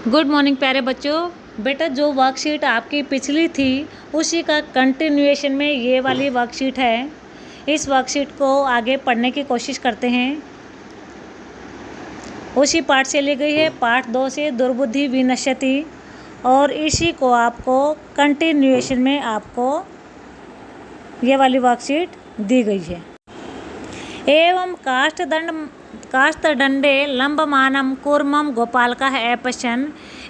Good morning प्यारे बच्चों। बेटा जो वर्कशीट आपकी पिछली थी उसी का कंटिन्यूएशन में ये वाली वर्कशीट है। इस वर्कशीट को आगे पढ़ने की कोशिश करते हैं। उसी पाठ से ली गई है, पाठ 2 से दुर्बुद्धि विनश्यति, और इसी को आपको कंटिन्यूएशन में आपको ये वाली वर्कशीट दी गई है। एवं काष्ठदंडे लंबमानम कूर्मम गोपालकः अपश्यन्।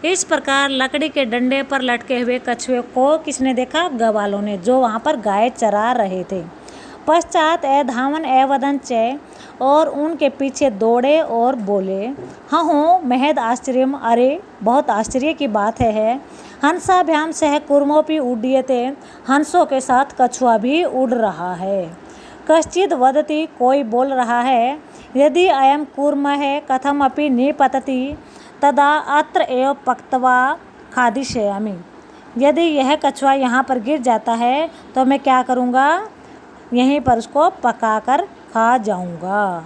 इस प्रकार लकड़ी के डंडे पर लटके हुए कछुए को किसने देखा? गवालों ने, जो वहाँ पर गाय चरा रहे थे। पश्चात धावन एवदन च, और उनके पीछे दौड़े और बोले, हाँ महद आश्चर्यम, अरे बहुत आश्चर्य की बात है। हंसाभ्याम सह कूर्मोपि उड्डीयते, हंसों के साथ कछुआ भी उड़ रहा है। कश्चिद वदति, कोई बोल रहा है, यदि अयम कूर्मः कथमपि निपतति तदा अत्र एव पक्त्वा खादिष्यामि। यदि यह कछुआ यहाँ पर गिर जाता है तो मैं क्या करूँगा? यहीं पर उसको पकाकर खा जाऊँगा।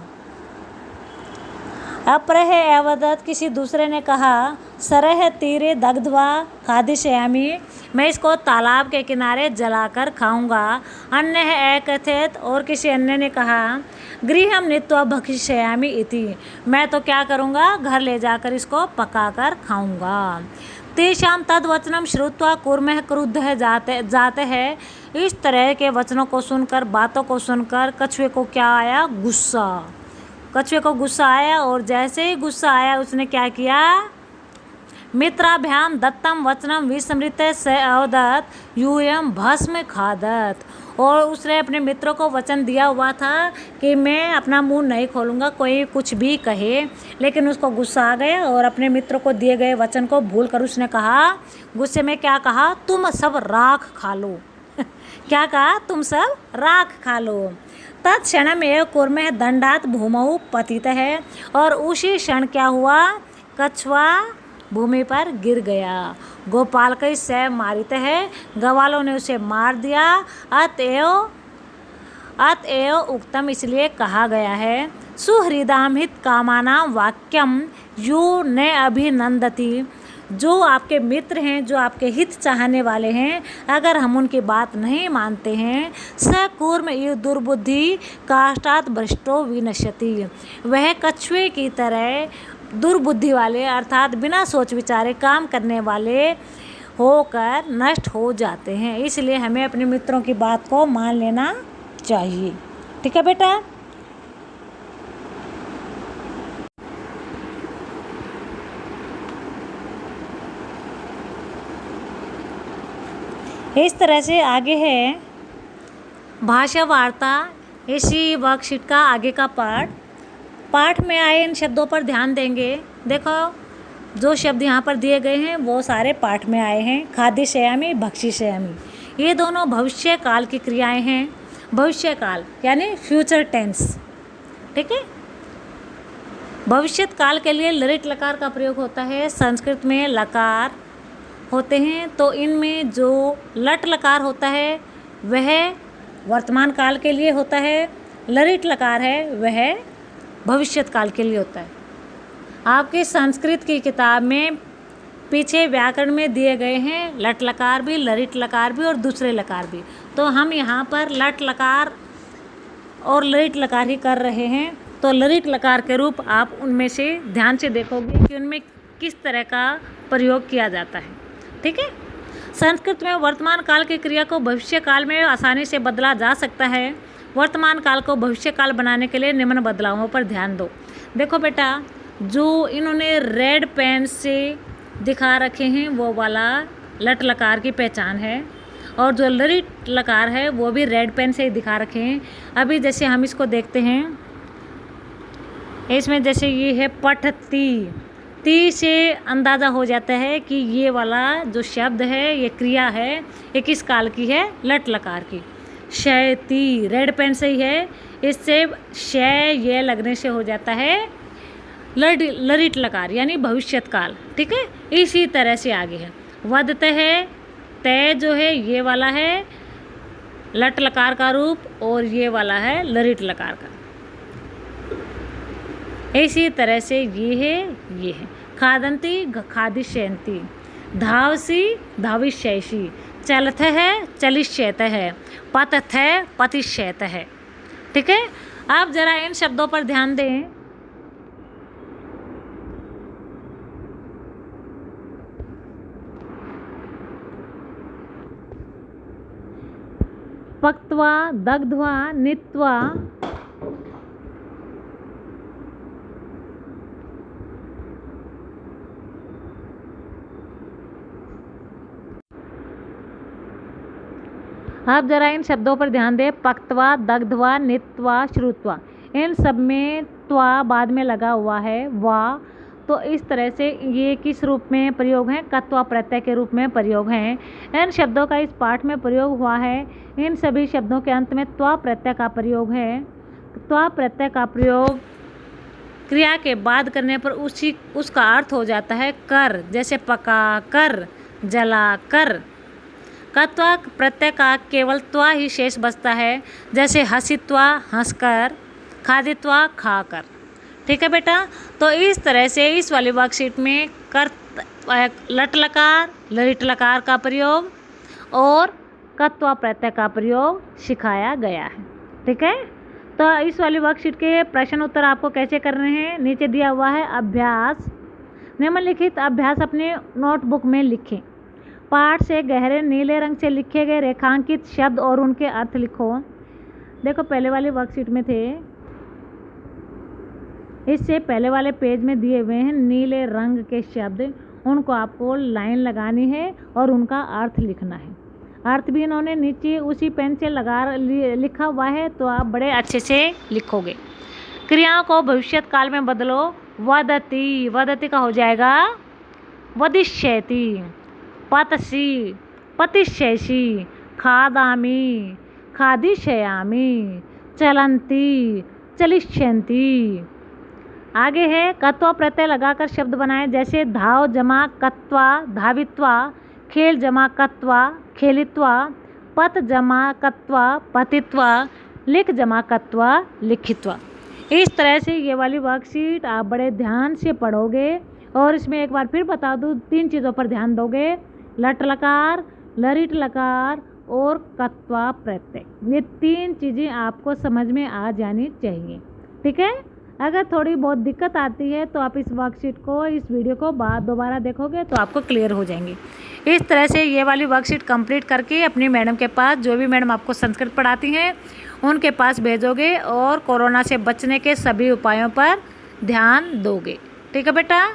अपरः एवदत्, किसी दूसरे ने कहा, सरह तीरे दग्ध्वा खादिष्यामि, मैं इसको तालाब के किनारे जलाकर खाऊंगा। अन्य एकथित, और किसी अन्य ने कहा, गृहम नीत्वा भक्षिष्यामि इति, मैं तो क्या करूंगा? घर ले जाकर इसको पकाकर खाऊंगा। तेषां तद्वचनम श्रुत्वा कूर्मः क्रुद्धः जाते हैं। इस तरह के वचनों को सुनकर, बातों को सुनकर कछुए को क्या आया? गुस्सा। कछुए को गुस्सा आया, और जैसे ही गुस्सा आया उसने क्या किया? मित्राभ्याम दत्तम वचनम विस्मृत स अवदत् यूयम भस्म खादत, और उसने अपने मित्रों को वचन दिया हुआ था कि मैं अपना मुंह नहीं खोलूँगा, कोई कुछ भी कहे। लेकिन उसको गुस्सा आ गया और अपने मित्रों को दिए गए वचन को भूल कर उसने कहा, गुस्से में क्या कहा? तुम सब राख खा लो। क्या कहा? तुम सब राख खा लो। तत्क्षण एव कूर्मः दंडात भूमौ पतित है, और उसी क्षण क्या हुआ? कछुआ भूमि पर गिर गया। गोपालकः स मारित है, गवालों ने उसे मार दिया। अतएव उक्तम, इसलिए कहा गया है, सुहृदाम हित कामानां वाक्यम यो न अभिनंदति, जो आपके मित्र हैं, जो आपके हित चाहने वाले हैं, अगर हम उनकी बात नहीं मानते हैं, स कूर्म इव दुर्बुद्धि काष्ठात् भ्रष्टो विनश्यति, वह कछुए की तरह दुर्बुद्धि वाले अर्थात बिना सोच विचारे काम करने वाले होकर नष्ट हो जाते हैं। इसलिए हमें अपने मित्रों की बात को मान लेना चाहिए। ठीक है बेटा? इस तरह से आगे है भाषा वार्ता, इसी वर्कशीट का आगे का पाठ में आए इन शब्दों पर ध्यान देंगे। देखो जो शब्द यहाँ पर दिए गए हैं वो सारे पाठ में आए हैं। खादिष्यामि, भक्षिष्यामि, ये दोनों भविष्य काल की क्रियाएं हैं। भविष्य काल यानी फ्यूचर टेंस। ठीक है? भविष्यत काल के लिए लरित लकार का प्रयोग होता है। संस्कृत में लकार होते हैं, तो इनमें जो लट लकार होता है वह वर्तमान काल के लिए होता है, लरित लकार है वह भविष्यत काल के लिए होता है। आपके संस्कृत की किताब में पीछे व्याकरण में दिए गए हैं लट लकार भी, लरित लकार भी और दूसरे लकार भी, तो हम यहाँ पर लट लकार और लरित लकार ही कर रहे हैं। तो लरित लकार के रूप आप उनमें से ध्यान से देखोगे कि उनमें किस तरह का प्रयोग किया जाता है। ठीक है? संस्कृत में वर्तमान काल की क्रिया को भविष्य काल में आसानी से बदला जा सकता है। वर्तमान काल को भविष्य काल बनाने के लिए निम्न बदलावों पर ध्यान दो। देखो बेटा, जो इन्होंने रेड पेन से दिखा रखे हैं वो वाला लट लकार की पहचान है, और जो लरित लकार है वो भी रेड पेन से ही दिखा रखे हैं। अभी जैसे हम इसको देखते हैं, इसमें जैसे ये है पठती, ती से अंदाज़ा हो जाता है कि ये वाला जो शब्द है, ये क्रिया है, ये किस काल की है? लट लकार की। शयती रेड पेन से ही है, इससे शय ये लगने से हो जाता है लरित लकार यानी भविष्यत काल। ठीक है? इसी तरह से आगे है वदते है, तय जो है ये वाला है लट लकार का रूप, और ये वाला है लरित लकार का। इसी तरह से ये है, ये है। खादन्ति खादिष्यन्ति, धावसि धाविष्यसि, चलतः चलिष्यतः, पततः पतिष्यतः। ठीक है, आप जरा इन शब्दों पर ध्यान दें। पक्त्वा, दग्ध्वा, नीत्वा, आप जरा इन शब्दों पर ध्यान दें। पक्त्वा, दग्ध्वा, नीत्वा, श्रुत्वा, इन सब में त्वा बाद में लगा हुआ है, वा। तो इस तरह से ये किस रूप में प्रयोग हैं? कत्वा प्रत्यय के रूप में प्रयोग हैं। इन शब्दों का इस पाठ में प्रयोग हुआ है। इन सभी शब्दों के अंत में त्वा प्रत्यय का प्रयोग है। त्वा प्रत्यय का प्रयोग क्रिया के बाद करने पर उसका अर्थ हो जाता है कर, जैसे पका कर, जला कर। कत्वा प्रत्यय का केवल त्वा ही शेष बचता है, जैसे हसित्वा हंसकर, खादित्वा खाकर। ठीक है बेटा, तो इस तरह से इस वाली वर्कशीट में लट लकार, लरिट लकार का प्रयोग और कत्वा प्रत्यय का प्रयोग सिखाया गया है। ठीक है, तो इस वाली वर्कशीट के प्रश्न उत्तर आपको कैसे करने हैं, नीचे दिया हुआ है अभ्यास। निम्नलिखित अभ्यास अपने नोटबुक में लिखें। पाठ से गहरे नीले रंग से लिखे गए रेखांकित शब्द और उनके अर्थ लिखो। देखो पहले वाली वर्कशीट में थे, इससे पहले वाले पेज में दिए हुए हैं नीले रंग के शब्द, उनको आपको लाइन लगानी है और उनका अर्थ लिखना है। अर्थ भी इन्होंने नीचे उसी पेन से लिखा हुआ है, तो आप बड़े अच्छे से लिखोगे। क्रियाओं को भविष्यत काल में बदलो। वदति, वदति का हो जाएगा वदिष्यति, पतसि पतिष्यसि, खादामि खादिष्यामि, चलन्ति चलिष्यन्ति। आगे है कत्वा प्रत्यय लगाकर शब्द बनाएं, जैसे धाव जमा कत्वा धावित्वा, खेल जमा कत्वा खेलित्वा, पत जमा कत्वा पतित्वा, लिख जमा कत्वा लिखित्वा। इस तरह से ये वाली वर्कशीट आप बड़े ध्यान से पढ़ोगे। और इसमें एक बार फिर बता दूँ, 3 चीज़ों पर ध्यान दोगे, लट लकार, लरिट लकार और कत्वा प्रत्यय। ये 3 चीज़ें आपको समझ में आ जानी चाहिए। ठीक है, अगर थोड़ी बहुत दिक्कत आती है तो आप इस वर्कशीट को, इस वीडियो को दोबारा देखोगे तो आपको क्लियर हो जाएंगी। इस तरह से ये वाली वर्कशीट कंप्लीट करके अपनी मैडम के पास, जो भी मैडम आपको संस्कृत पढ़ाती हैं उनके पास भेजोगे और कोरोना से बचने के सभी उपायों पर ध्यान दोगे। ठीक है बेटा।